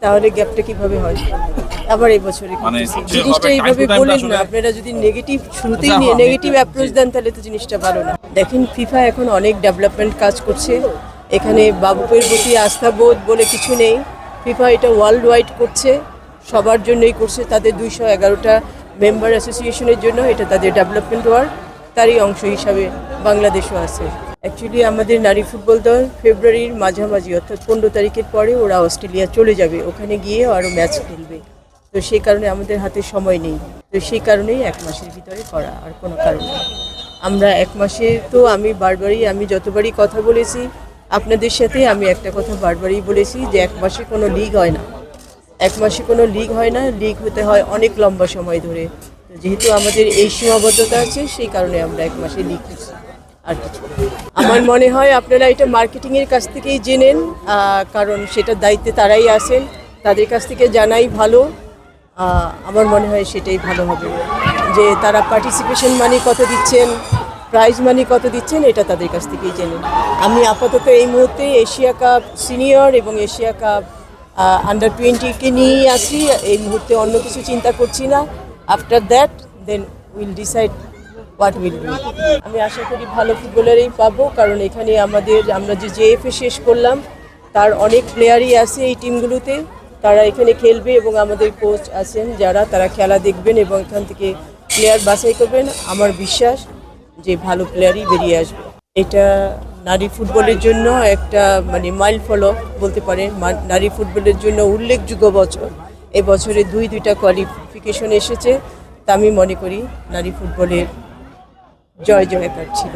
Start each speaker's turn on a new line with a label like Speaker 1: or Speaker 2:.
Speaker 1: তাহলে গ্যাপটা কিভাবে হয়? আবার এই বছরে
Speaker 2: মানে
Speaker 1: জিনিসটা এইভাবে বলেন না, আপনারা যদি নেগেটিভ শুরুতেই নিয়ে নেগেটিভ অ্যাপ্রোচ দেন তাহলে তো জিনিসটা ভালো না। দেখেন ফিফা এখন অনেক ডেভেলপমেন্ট কাজ করছে, এখানে বাবুকের প্রতি আস্থাবোধ বলে কিছু নেই। ফিফা এটা ওয়ার্ল্ড ওয়াইড করছে, সবার জন্যই করছে, তাদের 211টা মেম্বার অ্যাসোসিয়েশনের জন্য এটা তাদের ডেভেলপমেন্ট ওয়ার্ক, তারই অংশ হিসাবে বাংলাদেশও আছে। অ্যাকচুয়ালি আমাদের নারী ফুটবল দল ফেব্রুয়ারির মাঝামাঝি অর্থাৎ 15 তারিখের পরে ওরা অস্ট্রেলিয়া চলে যাবে, ওখানে গিয়ে আরও ম্যাচ খেলবে। তো সেই কারণে আমাদের হাতে সময় নেই, তো সেই কারণেই 1 মাসের ভিতরে করা, আর কোনো কারণ নেই। আমরা 1 মাসে তো আমি যতবারই কথা বলেছি আপনাদের সাথে, আমি একটা কথা বারবারই বলেছি যে 1 মাসে কোনো লিগ হয় না, 1 মাসে কোনো লিগ হয় না, লিগ হতে হয় অনেক লম্বা সময় ধরে। তো যেহেতু আমাদের এই সীমাবদ্ধতা আছে সেই কারণে আমরা 1 মাসে লিগ করছি, আর কিছু আমার মনে হয় আপনারা এটা মার্কেটিংয়ের কাছ থেকেই জেনেন, কারণ সেটার দায়িত্বে তারাই আসেন, তাদের কাছ থেকে জানাই ভালো। আমার মনে হয় সেটাই ভালো হবে, যে তারা পার্টিসিপেশন মানি কত দিচ্ছেন, প্রাইজ মানি কত দিচ্ছেন, এটা তাদের কাছ থেকেই জেনেন। আমি আপাতত এই মুহূর্তে এশিয়া কাপ সিনিয়র এবং এশিয়া কাপ আন্ডার 20কে নিয়েই আসি, এই মুহূর্তে অন্য কিছু চিন্তা করছি না। After that then will decide what will do. আমি আশা করি ভালো ফুটবলারই পাবো, কারণ এখানে আমরা যে জেএফএ শেষ করলাম তার অনেক প্লেয়ারই আছে এই টিমগুলোতে, তারা এখানে খেলবে এবং আমাদের কোচ আছেন তারা খেলা দেখবেন এবং এখান থেকে প্লেয়ার বাছাই করবেন। আমার বিশ্বাস যে ভালো প্লেয়ারই বেরিয়ে আসবে। এটা নারী ফুটবলের জন্য একটা মাইল ফলক বলতে পারেন, নারী ফুটবলের জন্য উল্লেখযোগ্য বছর। এই বছরে দুইটা কোয়ালিফিকেশন এসেছে, তা আমি মনে করি নারী ফুটবলের জয়কার ছিল।